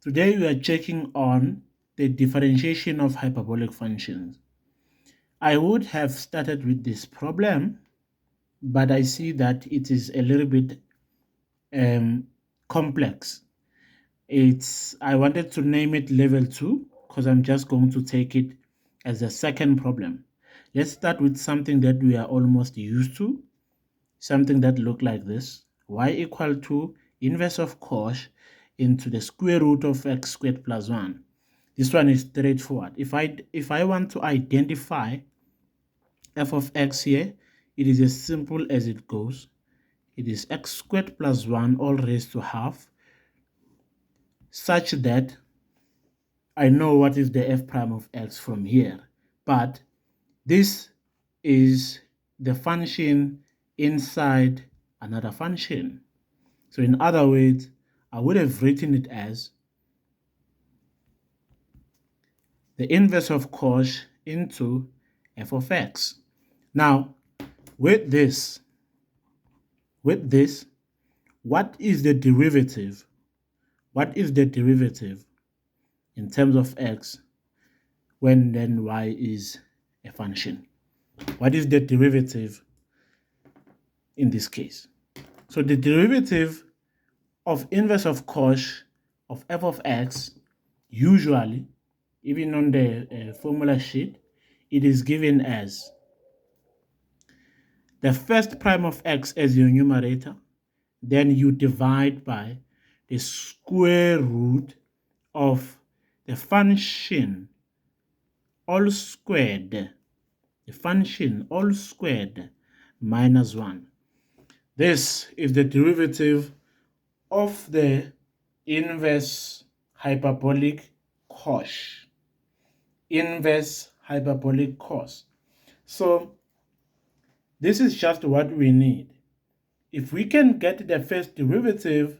Today we are checking on the differentiation of hyperbolic functions. I would have started with this problem, but I see that it is a little bit complex. I wanted to name it level 2 because I'm just going to take it as a second problem. Let's start with something that we are almost used to, something that look like this: y equal to inverse of cosh into the square root of x squared plus 1. This one is straightforward. If I want to identify f of x here, it is as simple as it goes. It is x squared plus 1 all raised to half, such that I know what is the f prime of x from here. But this is the function inside another function. So in other words, I would have written it as the inverse of cosh into f of x. Now, with this, what is the derivative? What is the derivative in terms of x when then y is a function? What is the derivative in this case? So the derivative of inverse of cosh of f of x, usually, even on the formula sheet, it is given as the first prime of x as your numerator, then you divide by the square root of the function all squared, the function all squared minus 1. This is the derivative of the inverse hyperbolic cosh. Inverse hyperbolic cosh. So this is just what we need. If we can get the first derivative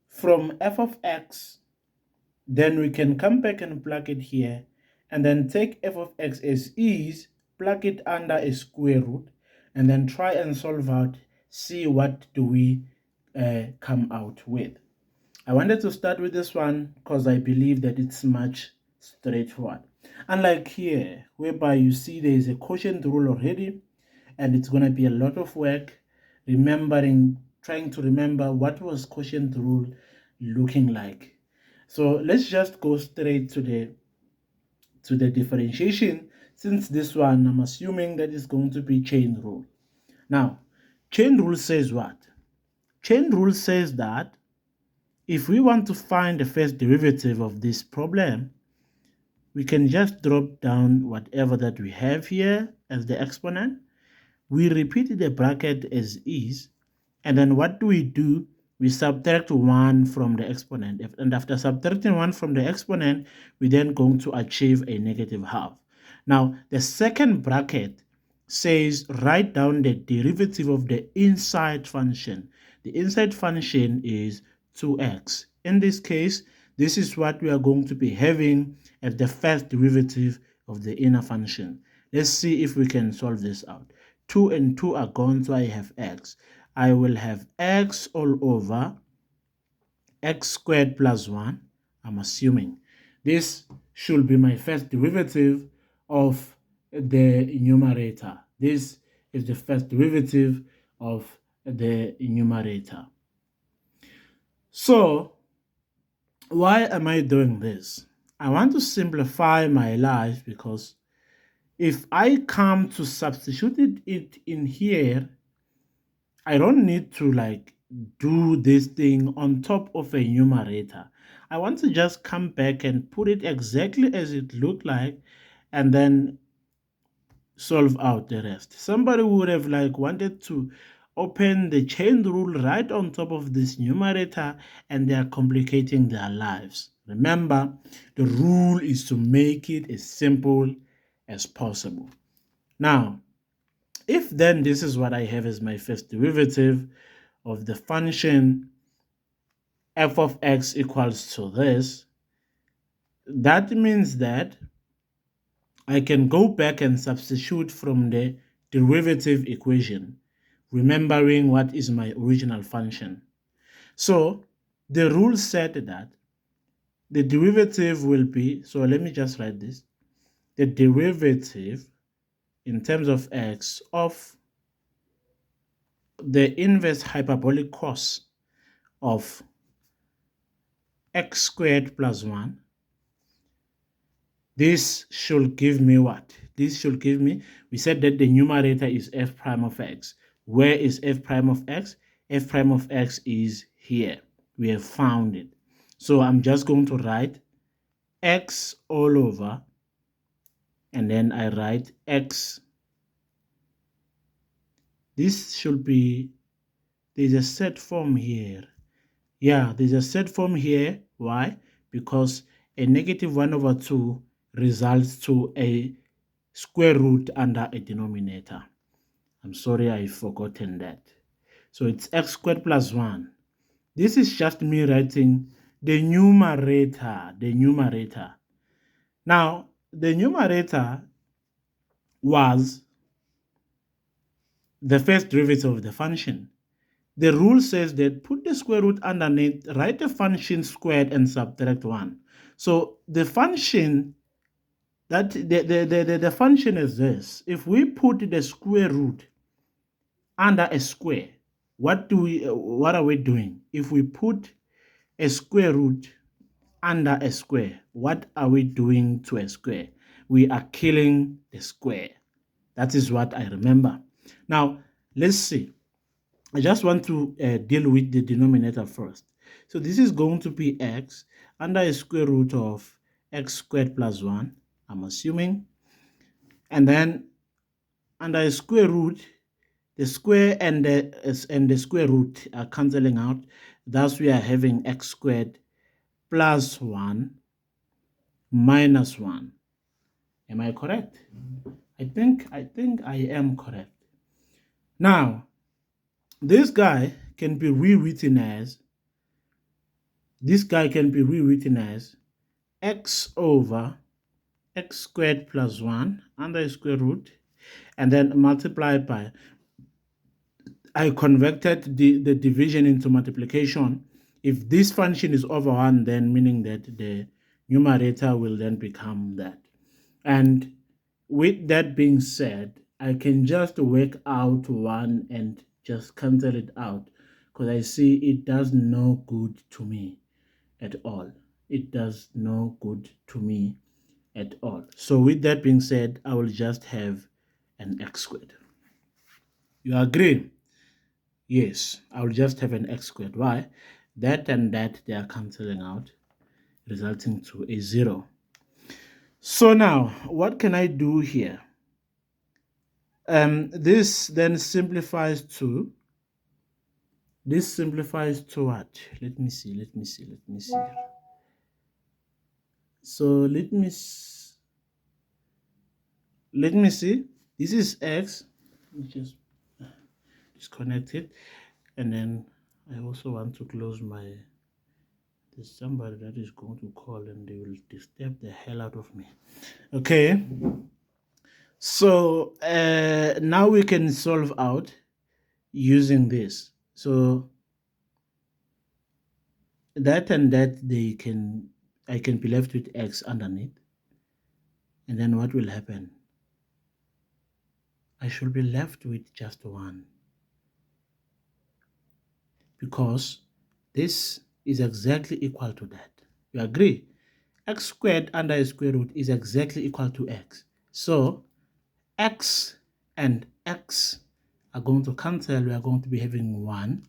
from f of x, then we can come back and plug it here, and then take f of x as is, plug it under a square root, and then try and solve out, see what do we come out with. I wanted to start with this one because I believe that it's much straightforward. Unlike here, whereby you see there is a quotient rule already, and it's going to be a lot of work trying to remember what was quotient rule looking like. So let's just go straight to the differentiation, since this one I'm assuming that is going to be chain rule. Now, chain rule says what? Chain rule says that if we want to find the first derivative of this problem, we can just drop down whatever that we have here as the exponent. We repeat the bracket as is, and then what do? We subtract 1 from the exponent, and after subtracting 1 from the exponent, we then going to achieve a negative half. Now, the second bracket says write down the derivative of the inside function. The inside function is 2x. In this case, this is what we are going to be having as the first derivative of the inner function. Let's see if we can solve this out. 2 and 2 are gone, so I have x. I will have x all over x squared plus 1. I'm assuming this should be my first derivative of the numerator. This is the first derivative of the numerator. So why am I doing this? I want to simplify my life, because if I come to substitute it in here, I don't need to do this thing on top of a numerator. I want to just come back and put it exactly as it looked like, and then solve out the rest. Somebody would have wanted to open the chain rule right on top of this numerator, and they are complicating their lives. Remember, the rule is to make it as simple as possible. Now, if then this is what I have as my first derivative of the function f of x equals to this, that means that I can go back and substitute from the derivative equation, remembering what is my original function. So the rule said that the derivative will be, so let me just write this, the derivative in terms of x of the inverse hyperbolic cos of x squared plus 1. This should give me what? This should give me, we said that the numerator is f prime of x. Where is f prime of x? F prime of x is here. We have found it. So I'm just going to write x all over, and then I write x. This should be, there's a set form here. Yeah, there's a set form here. Why? Because a negative 1 over 2 results to a square root under a denominator. I'm sorry, I've forgotten that. So it's x squared plus 1. This is just me writing the numerator, Now, the numerator was the first derivative of the function. The rule says that put the square root underneath, write the function squared and subtract 1. So the function that the function is this. If we put the square root under a square, what are we doing? If we put a square root under a square, what are we doing to a square? We are killing the square. That is what I remember. Now, let's see. I just want to deal with the denominator first. So this is going to be x under a square root of x squared plus 1, I'm assuming. And then under a square root, the square and the square root are cancelling out. Thus, we are having x squared plus 1 minus 1. Am I correct? I think I am correct. Now, this guy can be rewritten as x over x squared plus 1 under a square root, and then multiplied by, I converted the division into multiplication. If this function is over 1, then meaning that the numerator will then become that. And with that being said, I can just work out 1 and just cancel it out, because I see it does no good to me at all. It does no good to me at all. So with that being said, I will just have an x squared. You agree? Yes, I will just have an x squared. Why? That and that, they are cancelling out, resulting to a 0. So now, what can I do here? This then simplifies to what? Let me see. So let me see. This is x. Let me just disconnect it, and then I also want to close my. There's somebody that is going to call, and they will disturb the hell out of me. Okay. So now we can solve out using this. So that and that, I can be left with x underneath. And then what will happen? I should be left with just 1. Because this is exactly equal to that. You agree? X squared under a square root is exactly equal to x. So x and x are going to cancel. We are going to be having 1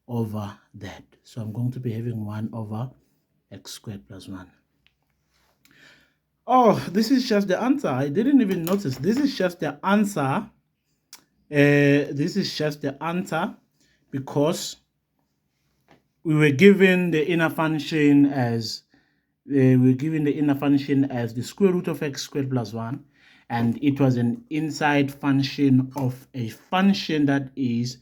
over that. So I'm going to be having 1 over x squared plus 1. Oh, this is just the answer. I didn't even notice. This is just the answer. This is just the answer, because we were given the inner function as the square root of x squared plus 1, and it was an inside function of a function that is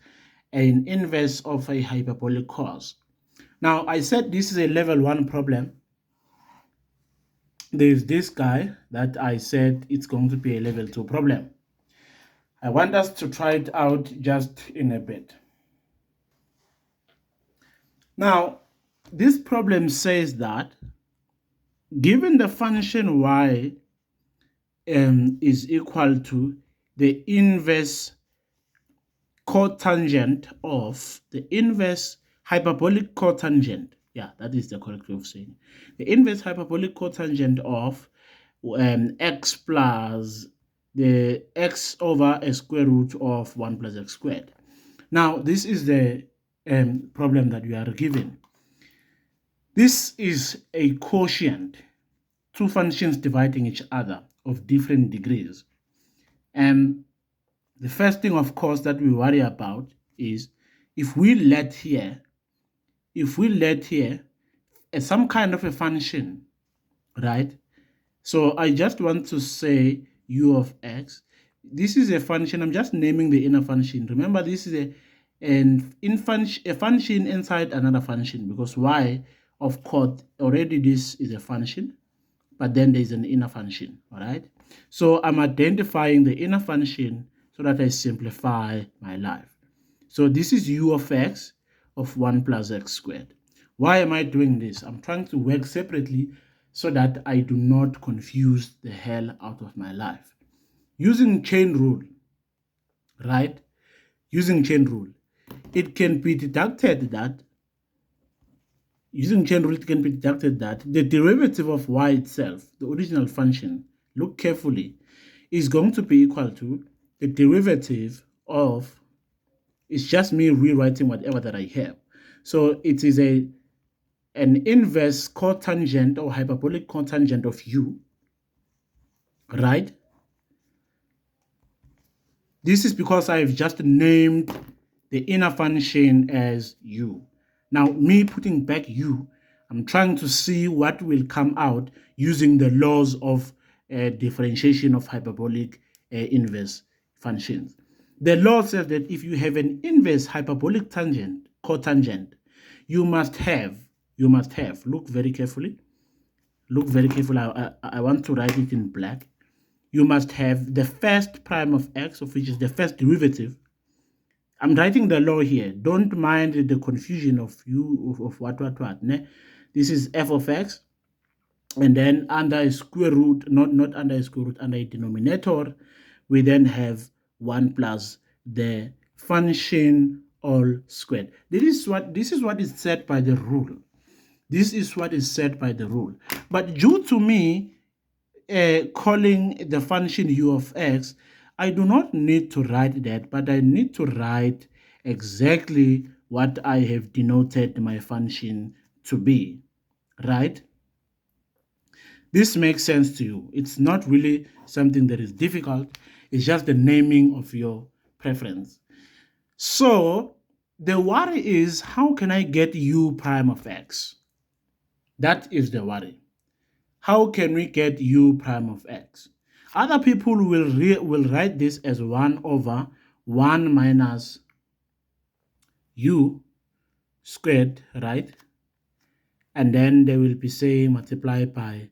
an inverse of a hyperbolic cos. Now, I said this is a level 1 problem. There's this guy that I said it's going to be a level 2 problem. I want us to try it out just in a bit. Now, this problem says that given the function y is equal to the inverse cotangent of the inverse hyperbolic cotangent. Yeah, that is the correct way of saying it. The inverse hyperbolic cotangent of x plus the x over a square root of 1 plus x squared. Now, this is the problem that we are given. This is a quotient, two functions dividing each other of different degrees. And the first thing, of course, that we worry about is if we let here some kind of a function, right? So I just want to say u of x. This is a function. I'm just naming the inner function. Remember, this is a function inside another function, because y, of course, already this is a function, but then there's an inner function, all right? So I'm identifying the inner function so that I simplify my life. So this is u of x of 1 plus x squared. Why am I doing this? I'm trying to work separately so that I do not confuse the hell out of my life. Using chain rule, right? Using chain rule, it can be deducted that the derivative of y itself, the original function, look carefully, is going to be equal to the derivative of, it's just me rewriting whatever that I have. So it is an inverse cotangent or hyperbolic cotangent of u, right? This is because I've just named the inner function as u. Now, me putting back u, I'm trying to see what will come out using the laws of differentiation of hyperbolic inverse functions. The law says that if you have an inverse hyperbolic cotangent, you must have, look very carefully, I want to write it in black. You must have the first prime of x, of which is the first derivative. I'm writing the law here. Don't mind the confusion of what. Ne? This is f of x, and then under a square root, not under a square root, under a denominator, we then have 1 plus the function all squared. This is what is said by the rule. This is what is said by the rule. But due to me calling the function u of x, I do not need to write that, but I need to write exactly what I have denoted my function to be, right? This makes sense to you. It's not really something that is difficult. It's just the naming of your preference. So the worry is, how can I get u prime of x? That is the worry. How can we get u prime of x? Other people will write this as 1 over 1 minus u squared, right? And then they will be saying multiplied by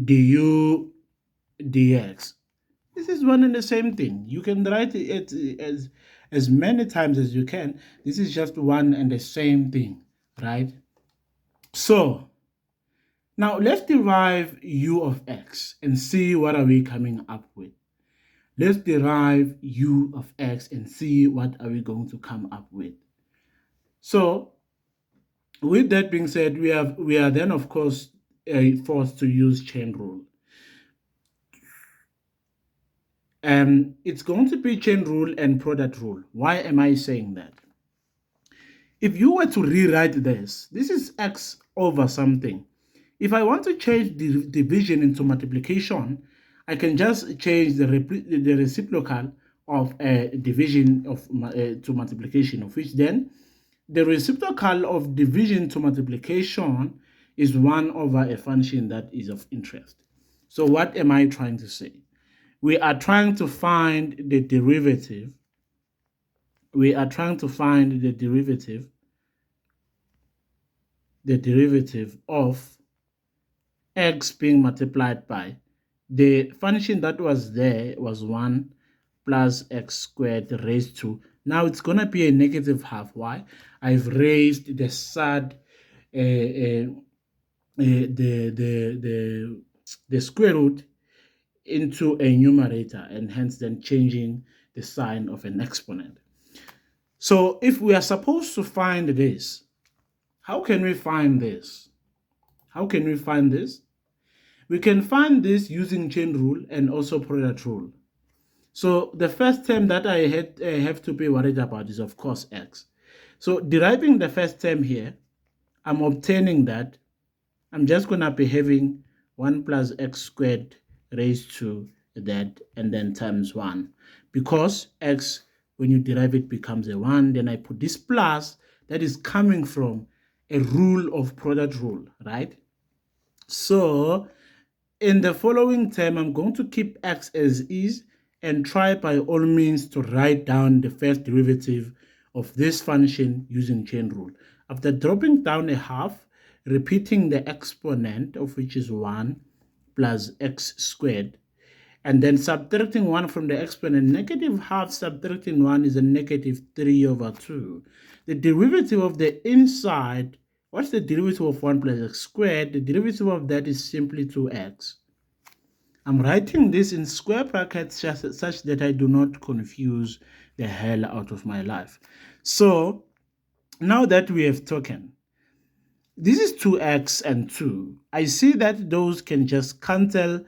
du dx. This is one and the same thing. You can write it as many times as you can. This is just one and the same thing, right? So now let's derive u of x and see what are we coming up with. Let's derive u of x and see what are we going to come up with. So with that being said, we are then of course forced to use chain rule. It's going to be chain rule and product rule. Why am I saying that? If you were to rewrite this is x over something. If I want to change the division into multiplication, I can just change the reciprocal of division to multiplication, of which then the reciprocal of division to multiplication is 1 over a function that is of interest. So what am I trying to say? We are trying to find the derivative. We are trying to find the derivative of x being multiplied by the function that was there was 1 plus x squared raised to, now it's going to be a negative half. Why? I've raised the sad the square root into a numerator, and hence then changing the sign of an exponent. So if we are supposed to find this, how can we find this? How can we find this? We can find this using chain rule and also product rule. So the first term that I have to be worried about is, of course, x. So deriving the first term here, I'm obtaining that I'm just going to be having 1 plus x squared raised to that and then times 1. Because x, when you derive it, becomes a 1, then I put this plus that is coming from a rule of product rule, right? So in the following term, I'm going to keep x as is and try by all means to write down the first derivative of this function using chain rule. After dropping down a half, repeating the exponent of which is 1 plus x squared, and then subtracting 1 from the exponent, negative half subtracting 1 is a negative 3 over 2. The derivative of the inside, what's the derivative of 1 plus x squared? The derivative of that is simply 2x. I'm writing this in square brackets such that I do not confuse the hell out of my life. So now that we have taken, this is 2x and 2. I see that those can just cancel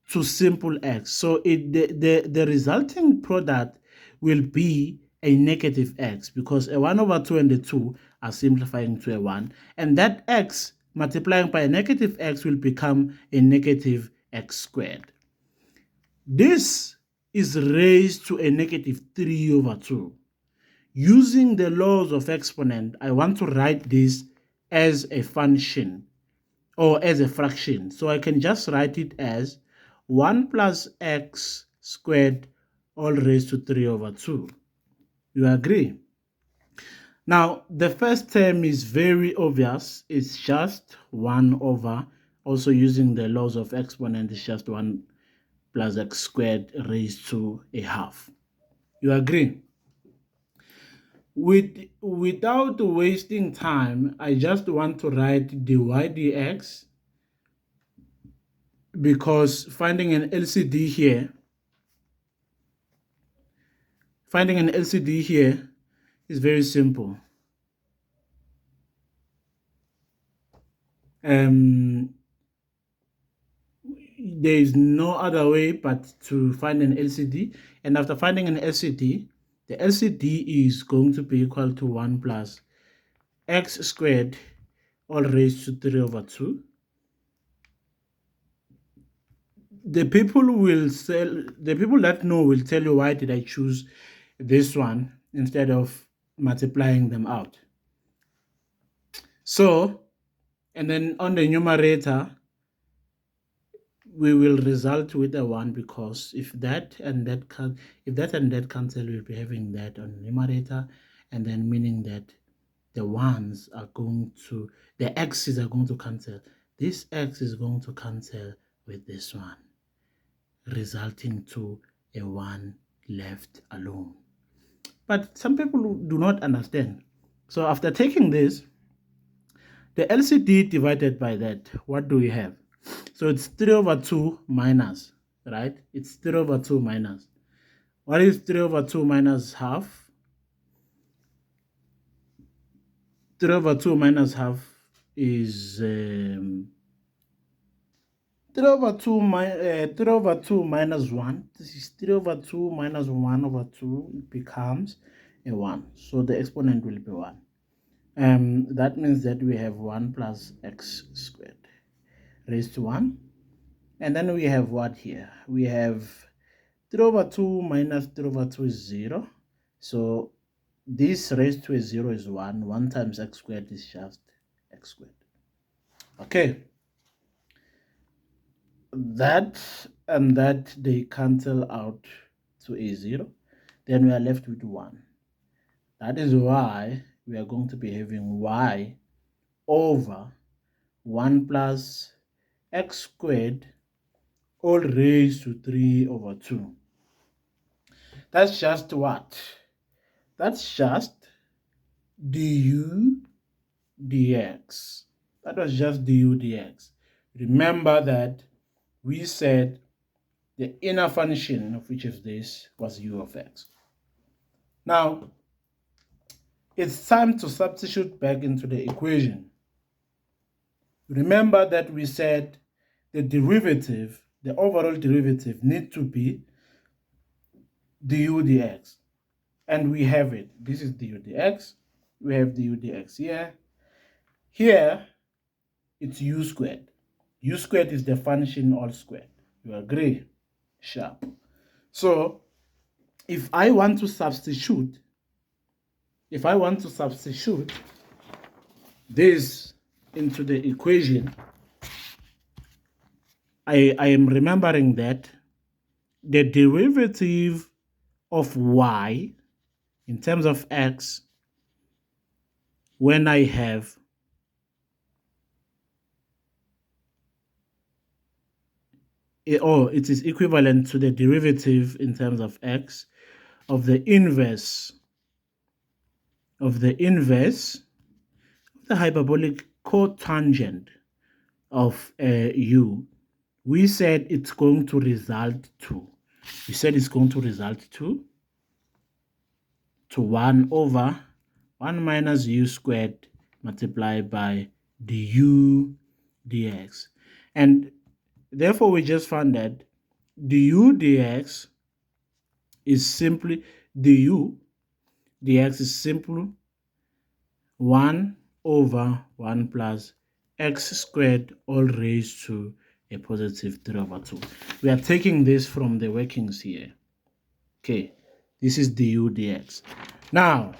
to simple x. So the resulting product will be a negative x because a 1 over 2 and the 2 are simplifying to a 1. And that x multiplying by a negative x will become a negative x squared. This is raised to a negative 3 over 2. Using the laws of exponent, I want to write this as a function or as a fraction. So I can just write it as 1 plus x squared all raised to 3 over 2. You agree? Now, the first term is very obvious. It's just 1 over, also using the laws of exponent, it's just 1 plus x squared raised to a half. You agree? Without wasting time, I just want to write dy dx because finding an LCD here is very simple. There is no other way but to find an LCD, and after finding an LCD, the LCD is going to be equal to 1 plus x squared all raised to 3 over 2. The people that know will tell you why did I choose this one instead of multiplying them out. So, and then on the numerator, we will result with a 1 because if that and that cancel, we'll be having that on the numerator, and then meaning that the ones are going to, the x's are going to cancel. This x is going to cancel with this one, resulting to a 1 left alone. But some people do not understand. So after taking this, the LCD divided by that, what do we have? So it's 3 over 2 minus, right? It's 3 over 2 minus. What is 3 over 2 minus half? 3 over 2 minus half is 3 over 2 minus 1. This is 3 over 2 minus 1 over 2. It becomes a 1. So the exponent will be 1. That means that we have 1 plus x squared raised to 1. And then we have what here? We have 3 over 2 minus 3 over 2 is 0. So this raised to a 0 is 1. 1 times x squared is just x squared. Okay. That and that, they cancel out to a 0. Then we are left with 1. That is why we are going to be having y over 1 plus x squared all raised to 3 over 2. That's just what? That's just du dx. That was just du dx. Remember that we said the inner function of which of this was u of x. Now, it's time to substitute back into the equation. Remember that we said the derivative, the overall derivative, need to be du dx. And we have it. This is du dx. We have du dx here. Here, it's u squared. U squared is the function all squared. You agree? Sharp. So, if I want to substitute this into the equation, I am remembering that the derivative of y in terms of x, when I have it is equivalent to the derivative in terms of x of the inverse of the hyperbolic cotangent of u. We said it's going to result to 1 over 1 minus u squared multiplied by du dx. And therefore, we just found that du dx is simply 1 over 1 plus x squared all raised to a positive 3 over 2. We are taking this from the workings here. Okay, this is du dx. Now,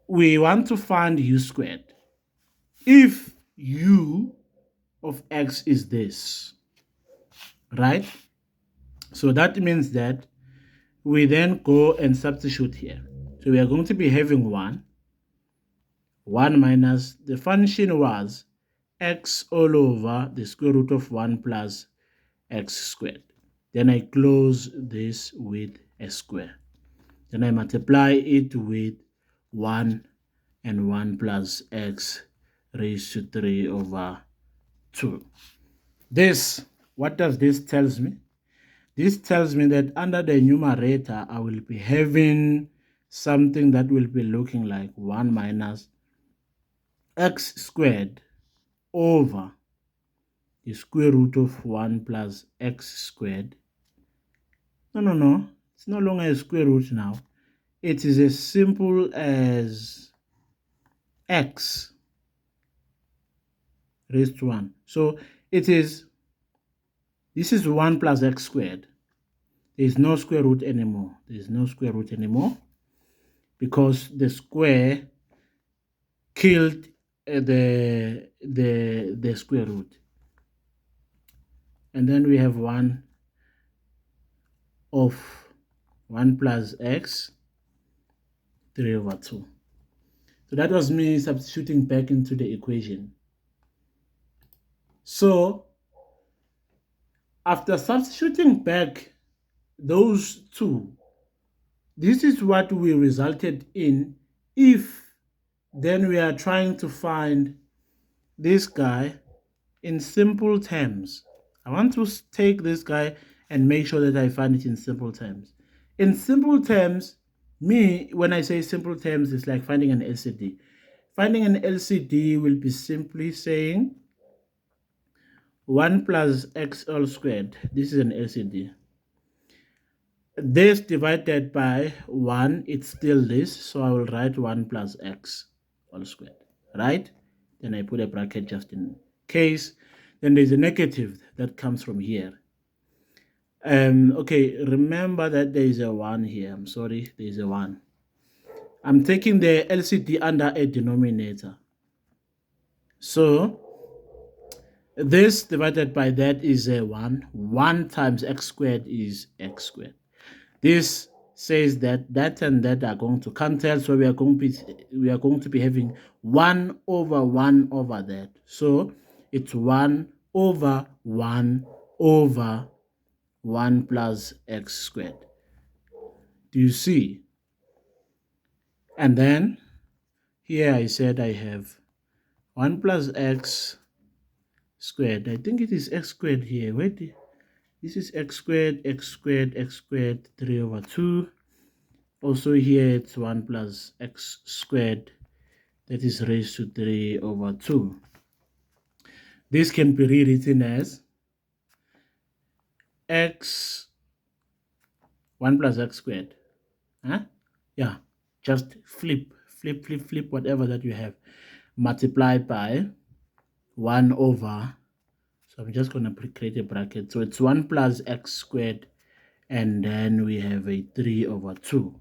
we want to find u squared. If u of x is this, right? So that means that we then go and substitute here. So we are going to be having 1 minus, the function was x all over the square root of 1 plus x squared. Then I close this with a square. Then I multiply it with 1 and 1 plus x raised to 3 over 2. This, what does this tells me? This tells me that under the numerator, I will be having something that will be looking like 1 minus x squared over the square root of 1 plus x squared. No. It's no longer a square root now. It is as simple as x raised to 1. So this is 1 plus x squared. There is no square root anymore. Because the square killed the square root. And then we have 1 of 1 plus x 3 over 2. So that was me substituting back into the equation. So after substituting back those two, this is what we resulted in if then we are trying to find this guy in simple terms. I want to take this guy and make sure that I find it in simple terms. In simple terms, when I say simple terms, it's like finding an LCD. Finding an LCD will be simply saying 1 plus x all squared. This is an LCD. This divided by 1, it's still this. So I will write 1 plus x all squared, right? Then I put a bracket just in case. Then there's a negative that comes from here. Okay, remember that there is a 1 here. I'm sorry, there is a 1. I'm taking the LCD under a denominator. So this divided by that is a 1. 1 times x squared is x squared. This says that that and that are going to cancel, so we are going to be having 1 over 1 over that. So it's 1 over 1 over 1 plus x squared. Do you see? And then here I said I have 1 plus x squared. I think it is x squared here. Wait, this is x squared, 3 over 2. Also here it's 1 plus x squared, that is raised to 3 over 2. This can be rewritten as x 1 plus x squared. Huh? Yeah, just flip whatever that you have, multiplied by 1 over, so I'm just going to create a bracket. So it's 1 plus x squared, and then we have a 3 over 2.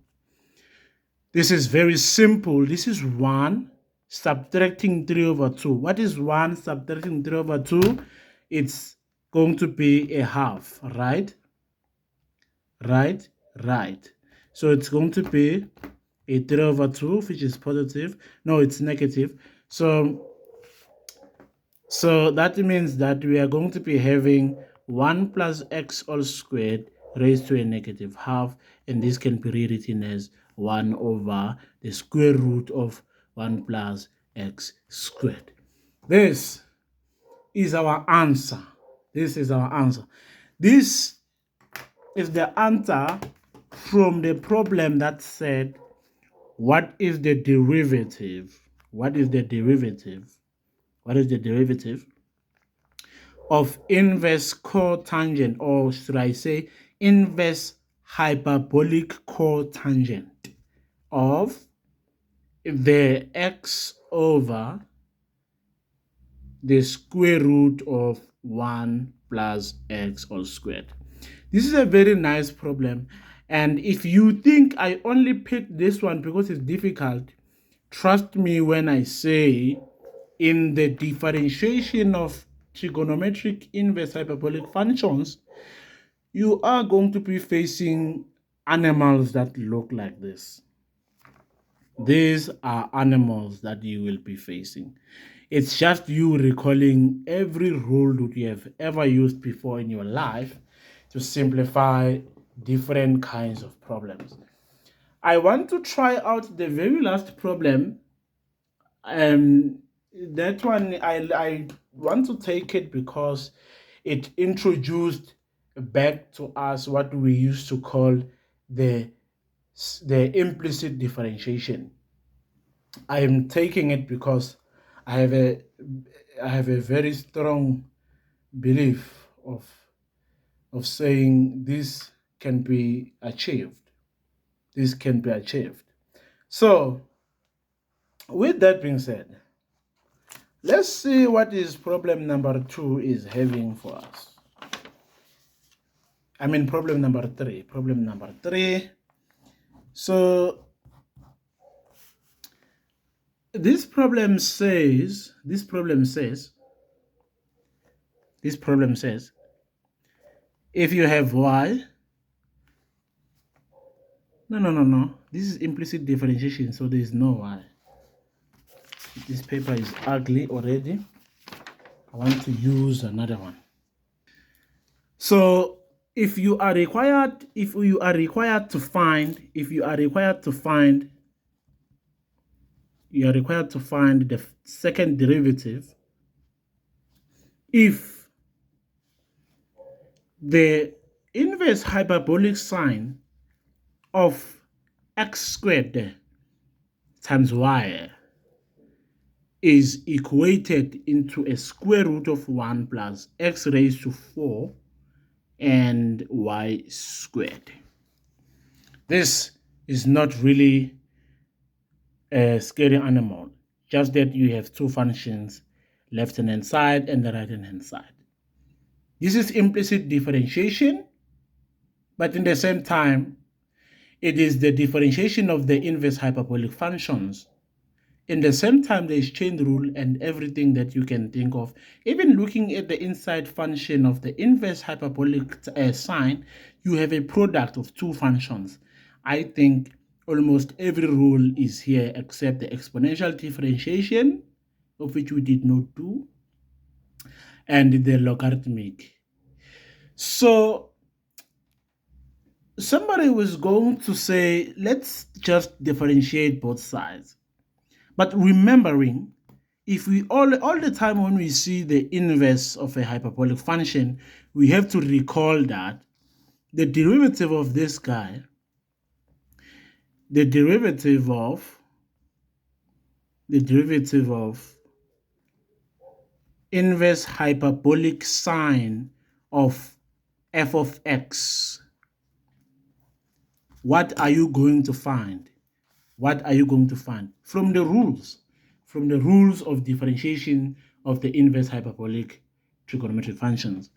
This is very simple. This is 1 subtracting 3 over 2. What is 1 subtracting 3 over 2? It's going to be a half, right? Right. So it's going to be a 3 over 2, which is positive. No, it's negative. So that means that we are going to be having 1 plus x all squared raised to a negative half, and this can be rewritten as 1 over the square root of 1 plus x squared. This is our answer. This is our answer. This is the answer from the problem that said, what is the derivative? What is the derivative? What is the derivative of inverse cotangent, or should I say inverse hyperbolic cotangent of the x over the square root of 1 plus x all squared? This is a very nice problem, and if you think I only picked this one because it's difficult, trust me when I say in the differentiation of trigonometric inverse hyperbolic functions, you are going to be facing animals that look like this. These are animals that you will be facing. It's just you recalling every rule that you have ever used before in your life to simplify different kinds of problems. I want to try out the very last problem. That one, I want to take it because it introduced back to us what we used to call the implicit differentiation. I am taking it because I have a very strong belief of saying this can be achieved. This can be achieved. So, with that being said, let's see what is problem number 2 is having for us. I mean problem number 3. Problem number 3. So this problem says if you have y, no, this is implicit differentiation, so there is no y. This paper is ugly already. I want to use another one. So if you are required to find the second derivative if the inverse hyperbolic sign of x squared times y is equated into a square root of 1 plus x raised to 4 and y squared. This is not really a scary animal, just that you have two functions, left-hand side and the right-hand side. This is implicit differentiation, but in the same time, it is the differentiation of the inverse hyperbolic functions. In the same time, there is chain rule and everything that you can think of. Even looking at the inside function of the inverse hyperbolic sign, you have a product of two functions. I think almost every rule is here except the exponential differentiation, of which we did not do, and the logarithmic. So somebody was going to say, let's just differentiate both sides. But remembering, if we all the time when we see the inverse of a hyperbolic function, we have to recall that the derivative of this guy, the derivative of inverse hyperbolic sine of f of x, what are you going to find? What are you going to find? From the rules of differentiation of the inverse hyperbolic trigonometric functions.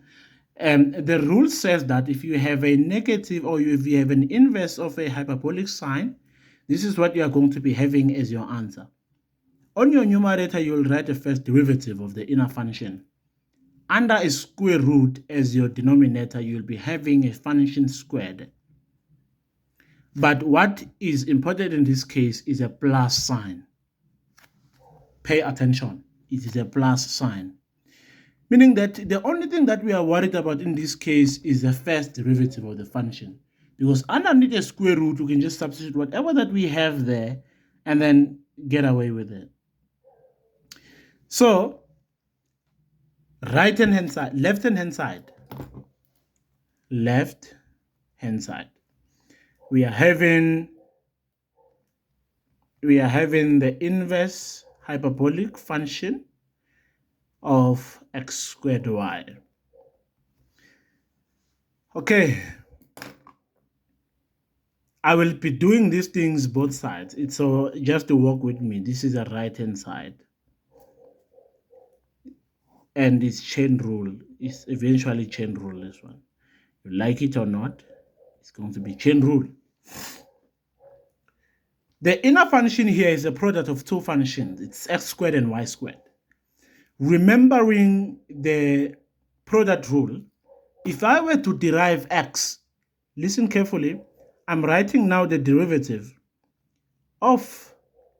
The rule says that if you have a negative or if you have an inverse of a hyperbolic sine, this is what you are going to be having as your answer. On your numerator, you'll write the first derivative of the inner function. Under a square root as your denominator, you'll be having a function squared. But what is important in this case is a plus sign. Pay attention, it is a plus sign. Meaning that the only thing that we are worried about in this case is the first derivative of the function. Because underneath a square root, we can just substitute whatever that we have there and then get away with it. So, left-hand side. We are having the inverse hyperbolic function of x squared y. Okay, I will be doing these things both sides. It's so just to work with me. This is the right-hand side. And it's chain rule. It's eventually chain rule, this one. You like it or not, it's going to be chain rule. The inner function here is a product of two functions. It's x squared and y squared. Remembering the product rule, if I were to derive x, listen carefully, I'm writing now the derivative of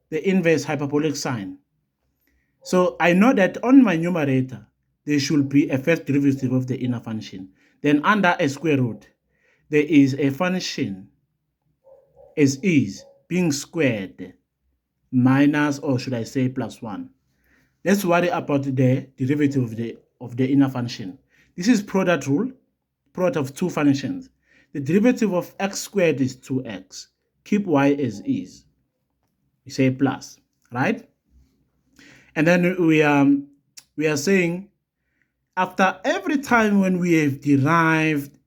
the inverse hyperbolic sine. So I know that on my numerator, there should be a first derivative of the inner function. Then under a square root, there is a function as is being squared minus, or should I say plus 1. Let's worry about the derivative of the inner function. This is product rule, product of two functions. The derivative of x squared is 2x. Keep y as is. We say plus, right? And then we are saying after every time when we have derived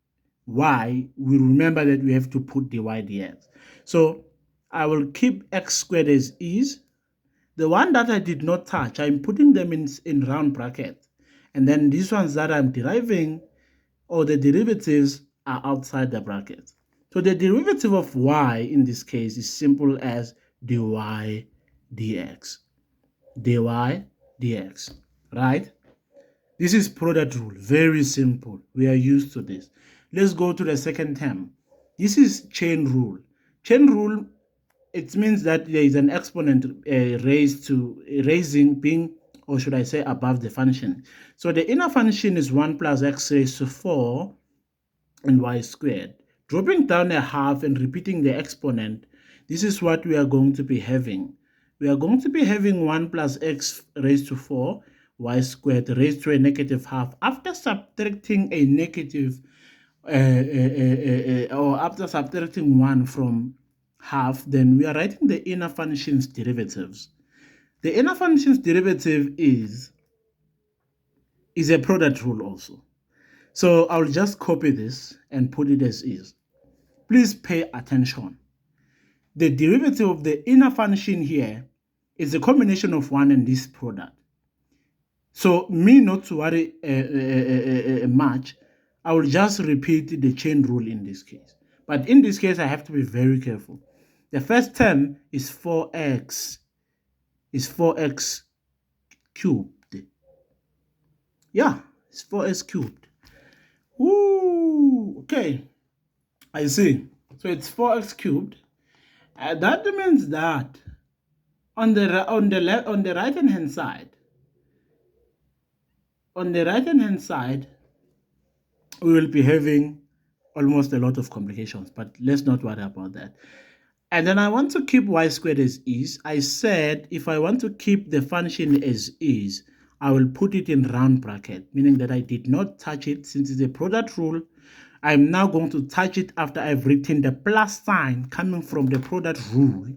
y, we remember that we have to put dy dx. So I will keep x squared as is. The one that I did not touch, I'm putting them in round brackets. And then these ones that I'm deriving, or the derivatives, are outside the brackets. So the derivative of y in this case is simple as dy dx. Dy dx, right? This is product rule, very simple. We are used to this. Let's go to the second term. This is chain rule. Chain rule, it means that there is an exponent raising being, or should I say above the function. So the inner function is 1 plus x raised to 4 and y squared. Dropping down a half and repeating the exponent, this is what we are going to be having. We are going to be having 1 plus x raised to 4 y squared raised to a negative half after subtracting a negative or after subtracting 1 from half. Then we are writing the inner function's derivatives. The inner function's derivative is a product rule also. So I'll just copy this and put it as is. Please pay attention. The derivative of the inner function here is a combination of 1 and this product. So me not to worry much, I will just repeat the chain rule in this case. But in this case, I have to be very careful. The first term is 4x, cubed. Yeah, it's 4x cubed. Ooh, okay. I see. So it's 4x cubed. That means that on the right hand side, we will be having almost a lot of complications, but let's not worry about that. And then I want to keep y squared as is. I said if I want to keep the function as is, I will put it in round bracket, meaning that I did not touch it since it's a product rule. I'm now going to touch it after I've written the plus sign coming from the product rule.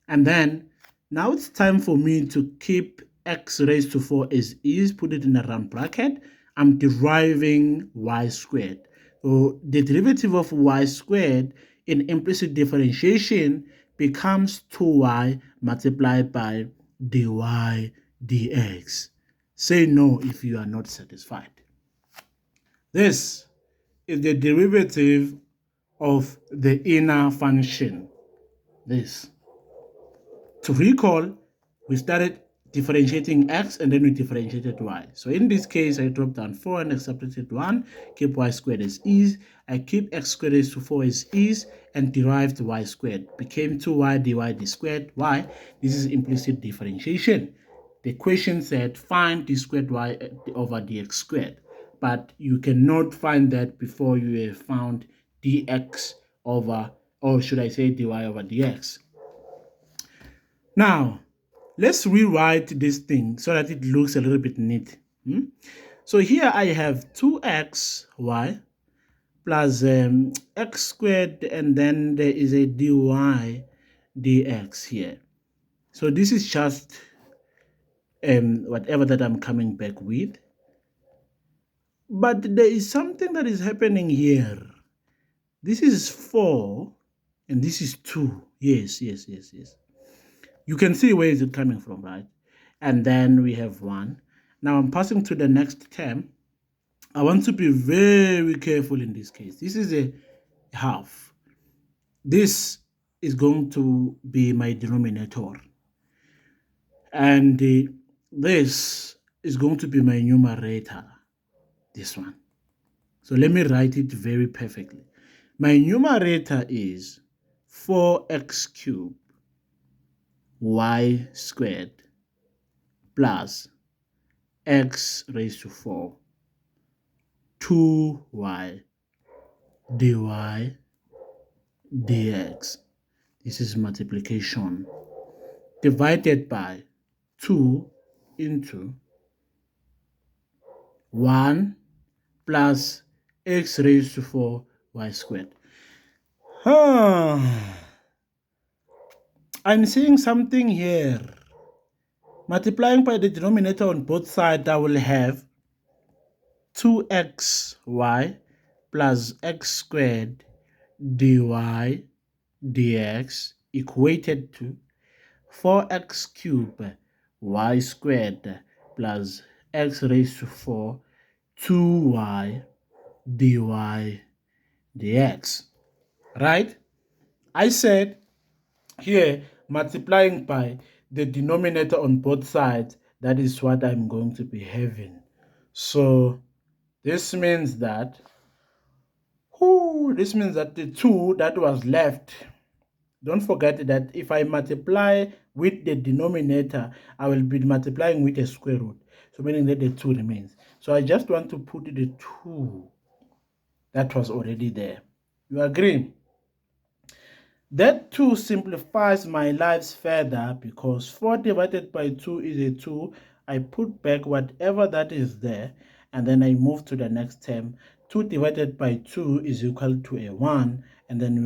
And then now it's time for me to keep x raised to 4 as is, put it in a round bracket. I'm deriving y squared. So the derivative of y squared in implicit differentiation becomes 2y multiplied by dy dx. Say no if you are not satisfied. This is the derivative of the inner function. This. To recall, we started differentiating x and then we differentiated y. So in this case, I dropped down 4 and I subtracted 1, keep y squared as is. I keep x squared raised to 4 as is and derived y squared. Became 2y dy d squared. Why? This is implicit differentiation. The question said find d squared y over dx squared. But you cannot find that before you have found dx over, or should I say dy over dx. Now, let's rewrite this thing so that it looks a little bit neat. So here I have 2xy plus x squared, and then there is a dy dx here. So this is just whatever that I'm coming back with. But there is something that is happening here. This is 4 and this is 2. Yes. You can see where is it coming from, right? And then we have 1. Now I'm passing to the next term. I want to be very careful in this case. This is a half. This is going to be my denominator. And this is going to be my numerator, this one. So let me write it very perfectly. My numerator is 4x cubed y squared plus x raised to 4 2y dy dx. This is multiplication divided by 2 into 1 plus x raised to 4 y squared. I'm seeing something here. Multiplying by the denominator on both sides, I will have 2xy plus x squared dy dx equated to 4x cubed y squared plus x raised to 4 2y dy dx. Right? I said here, multiplying by the denominator on both sides, that is what I'm going to be having. So this means that the 2 that was left, don't forget that if I multiply with the denominator, I will be multiplying with a square root. So meaning that the 2 remains. So I just want to put the 2 that was already there. You agree? That 2 simplifies my lives further because 4 divided by 2 is a 2. I put back whatever that is there and then I move to the next term. 2 divided by 2 is equal to a 1, and then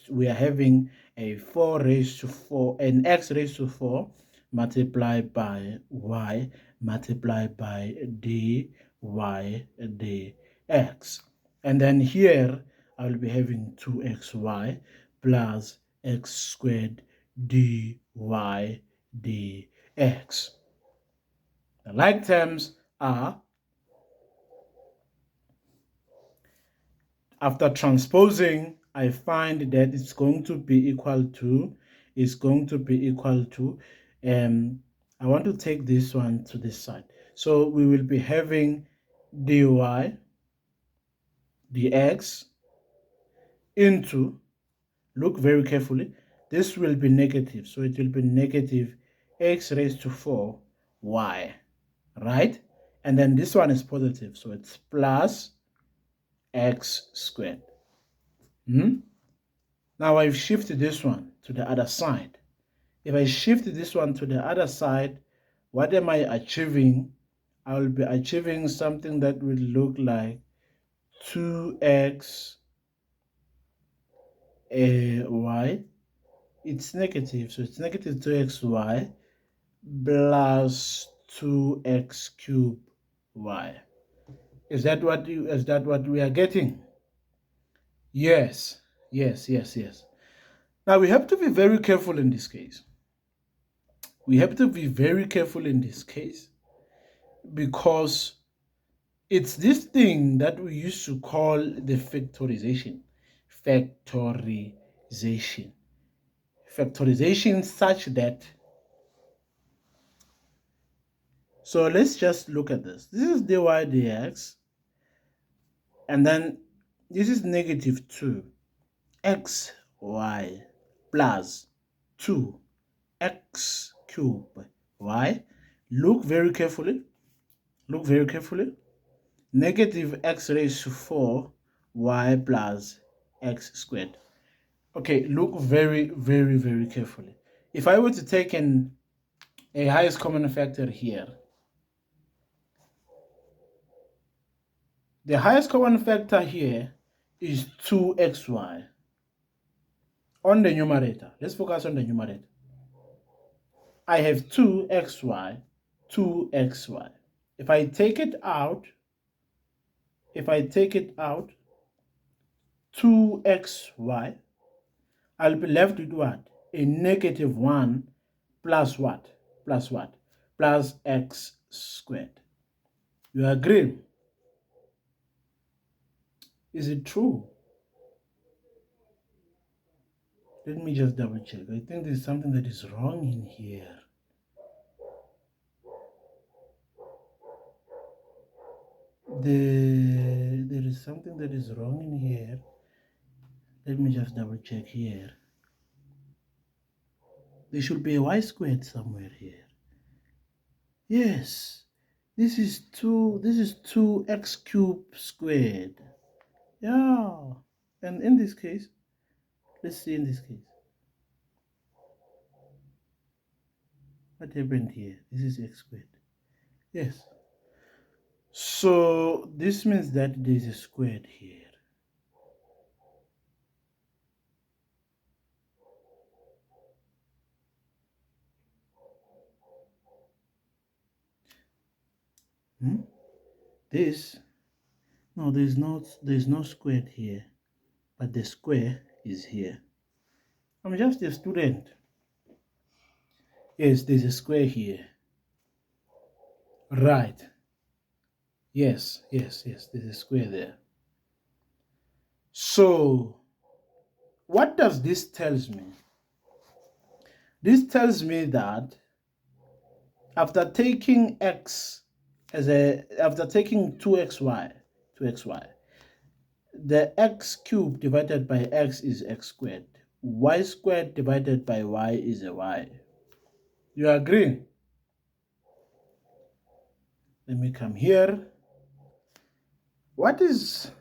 we are having a 4 raised to 4, an x raised to 4 multiplied by y multiplied by dy dx. And then here I will be having 2xy plus x squared dy dx. The like terms are, after transposing, I find that it's going to be equal to, I want to take this one to this side. So we will be having dy dx into, look very carefully, this will be negative. So it will be negative x raised to 4 y, right? And then this one is positive. So it's plus x squared. Now I've shifted this one to the other side. If I shift this one to the other side, what am I achieving? I will be achieving something that will look like 2x y. It's negative, so it's negative 2xy plus 2x cubed y. Is that what we are getting? Yes, yes, yes, yes. Now we have to be very careful in this case. We have to be very careful in this case because it's this thing that we used to call the factorization. Factorization. Factorization such that. So let's just look at this. This is dy dx. And then this is negative 2xy plus 2x cubed y. Look very carefully. Look very carefully. Negative x raised to 4 y plus x squared. Okay, look very, very, very carefully. If I were to take a highest common factor here, the highest common factor here is 2xy on the numerator. Let's focus on the numerator. I have 2xy, 2xy. If I take it out, 2xy, I'll be left with what? A negative 1 plus what? Plus what? Plus x squared. You agree? Is it true? Let me just double check. I think there's something that is wrong in here. There is something that is wrong in here. Let me just double check here. There should be a y squared somewhere here. Yes, this is 2x cubed squared. Yeah, and in this case, let's see in this case. What happened here? This is x squared. Yes. So this means that there's a squared here. There's no squared here, but the square is here. I'm just a student. Yes, there's a square here. Right. Yes, there's a square there. So what does this tells me? This tells me that after taking after taking 2xy, the x cubed divided by x is x squared. Y squared divided by y is a y. You agree? Let me come here. What is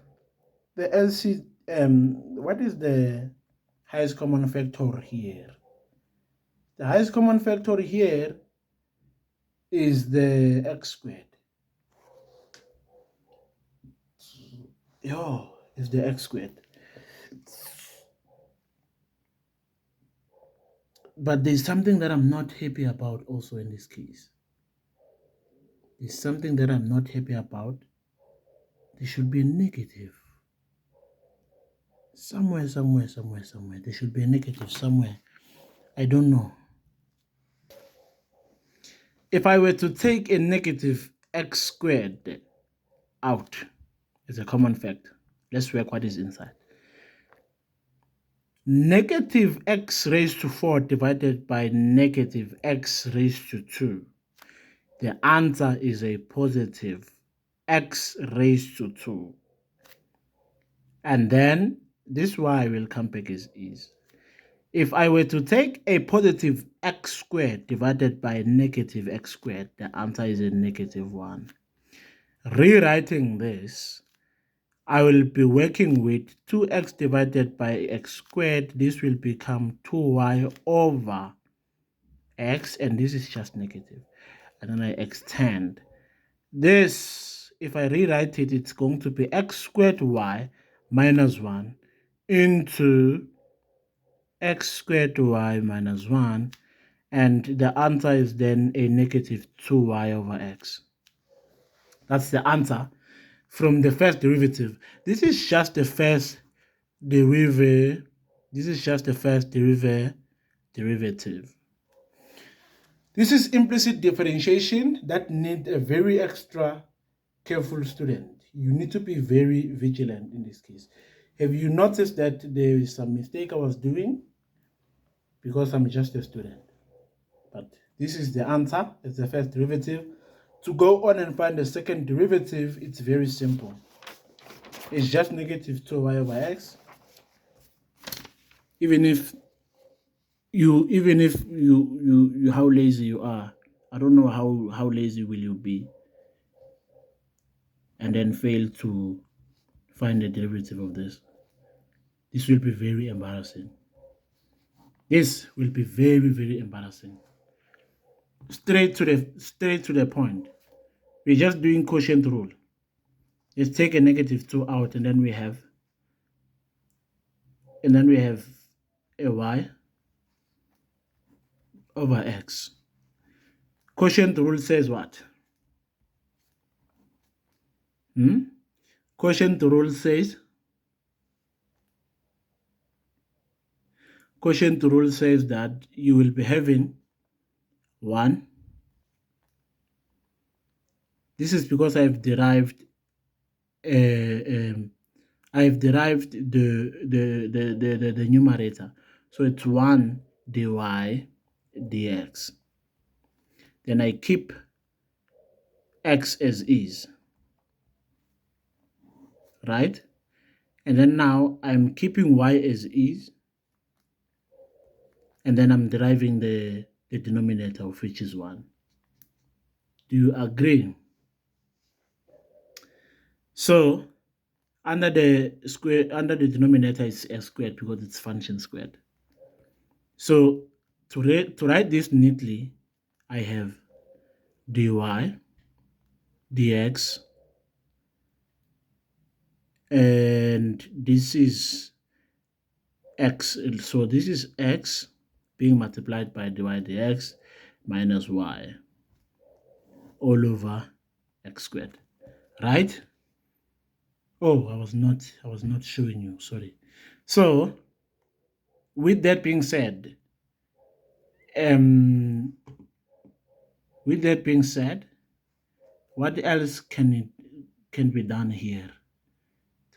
the what is the highest common factor here? The highest common factor here is the x squared. Is the x squared. But there's something that I'm not happy about also in this case. There's something that I'm not happy about. There should be a negative. Somewhere. There should be a negative somewhere. I don't know. If I were to take a negative x squared out as a common factor, let's work what is inside. Negative x raised to 4 divided by negative x raised to 2. The answer is a positive x raised to 2. And then this y will come back as is. If I were to take a positive x squared divided by negative x squared, the answer is a negative 1. Rewriting this, I will be working with 2x divided by x squared. This will become 2y over x, and this is just negative. And then I extend. This, if I rewrite it, it's going to be x squared y minus 1 into x squared y minus 1. And the answer is then a negative 2y over x. That's the answer from the first derivative. This is just the first derivative. This is just the first derivative. This is implicit differentiation that needs a very extra careful student. You need to be very vigilant in this case. Have you noticed that there is some mistake I was doing? Because I'm just a student. But this is the answer. It's the first derivative. To go on and find the second derivative, it's very simple. It's just negative 2y over x. Even if you how lazy you are, I don't know how lazy will you be, and then fail to find the derivative of this. This will be very embarrassing. This will be very, very embarrassing. Straight to the point. We're just doing quotient rule. Let's take a negative 2 out, and then we have a y over x. Quotient rule says what? Quotient rule says that you will be having 1. This is because I've derived the numerator. So it's 1 dy dx. Then I keep x as is, right? And then now I'm keeping y as is, and then I'm deriving the denominator, of which is 1. Do you agree? So under the denominator is s squared because it's function squared. So to write this neatly, I have dy dx, and this is x. So this is x being multiplied by dy dx minus y all over x squared, right? Oh, I was not showing you, sorry. So with that being said, what else can be done here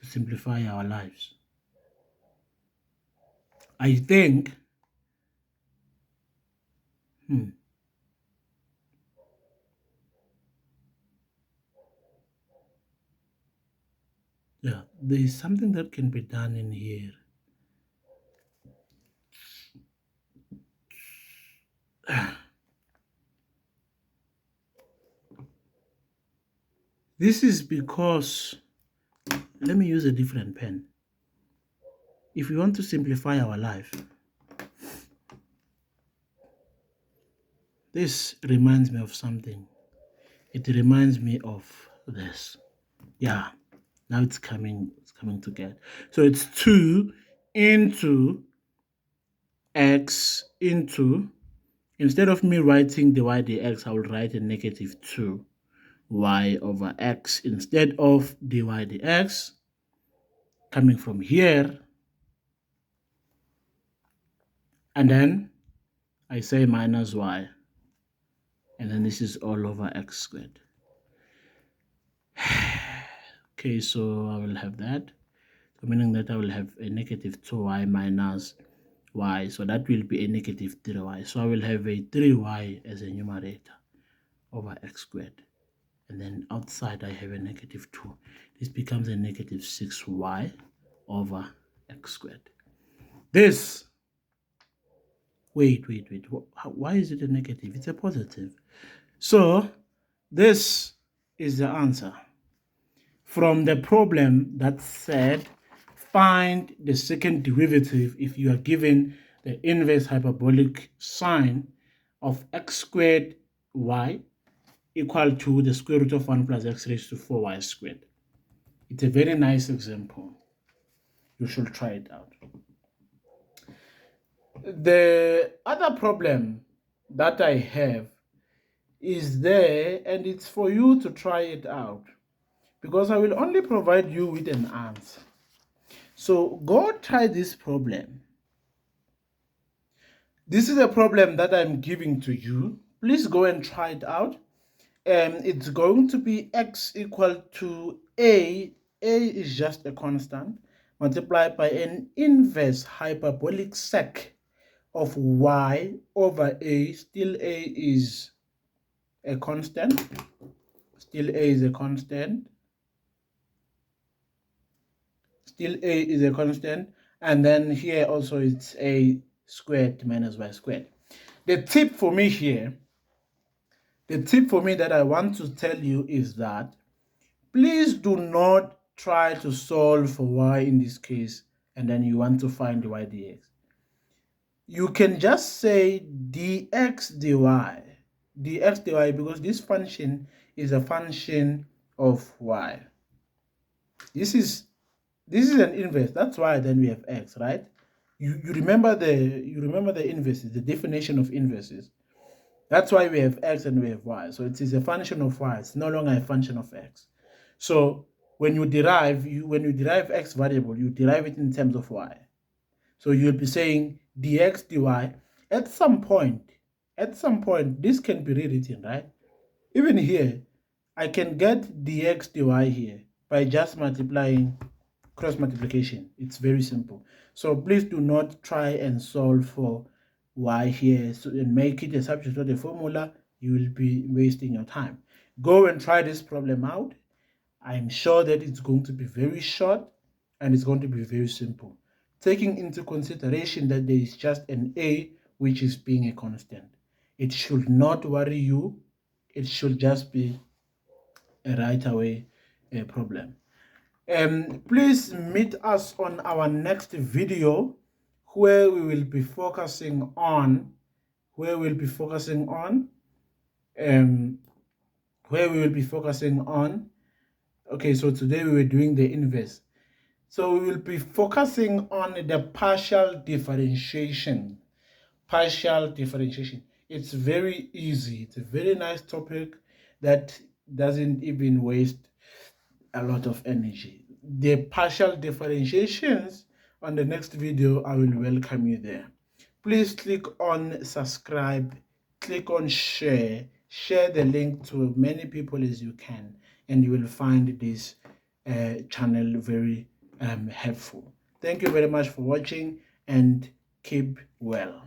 to simplify our lives? I think yeah, there is something that can be done in here. This is because, let me use a different pen. If we want to simplify our life, this reminds me of something. It reminds me of this. Yeah, now it's coming together. So it's 2 into x into, instead of me writing dy dx, I will write a negative 2 y over x instead of dy dx coming from here, and then I say minus y, and then this is all over x squared. Okay, so I will have that, so meaning that I will have a negative 2y minus y, so that will be a negative 3y. So I will have a 3y as a numerator over x squared, and then outside I have a negative 2. This becomes a negative 6y over x squared. This, wait, why is it a negative? It's a positive. So this is the answer. from the problem that said find the second derivative if you are given the inverse hyperbolic sine of x squared y equal to the square root of 1 plus x raised to 4y squared. It's a very nice example. You should try it out. The other problem that I have is there, and it's for you to try it out, because I will only provide you with an answer. So go try this problem. This is a problem that I'm giving to you. Please go and try it out. It's going to be x equal to a is just a constant, multiplied by an inverse hyperbolic sec of y over a. Still a is a constant. Still a is a constant. Still a is a constant. And then here also it's a squared minus y squared. The tip for me here, that I want to tell you is that please do not try to solve for y in this case and then you want to find y dx. You can just say dx dy, because this function is a function of y. This is an inverse. That's why then we have x, right? You remember the inverses, the definition of inverses. That's why we have x and we have y. So it is a function of y. It's no longer a function of x. So when you derive x variable, you derive it in terms of y. So you'll be saying dx dy. At some point, this can be rewritten, right? Even here, I can get dx dy here by just multiplying, cross multiplication. It's very simple. So please do not try and solve for y here and make it a substitute of the formula. You will be wasting your time. Go and try this problem out. I'm sure that it's going to be very short and it's going to be very simple, taking into consideration that there is just an a which is being a constant. It should not worry you. It should just be a right away problem. Please meet us on our next video where we will be focusing on okay, so today we were doing the inverse. So we will be focusing on the partial differentiation. It's very easy. It's a very nice topic that doesn't even waste a lot of energy. The partial differentiations, on the next video, I will welcome you there. Please click on subscribe, click on share the link to many people as you can, and you will find this channel very helpful. Thank you very much for watching and keep well.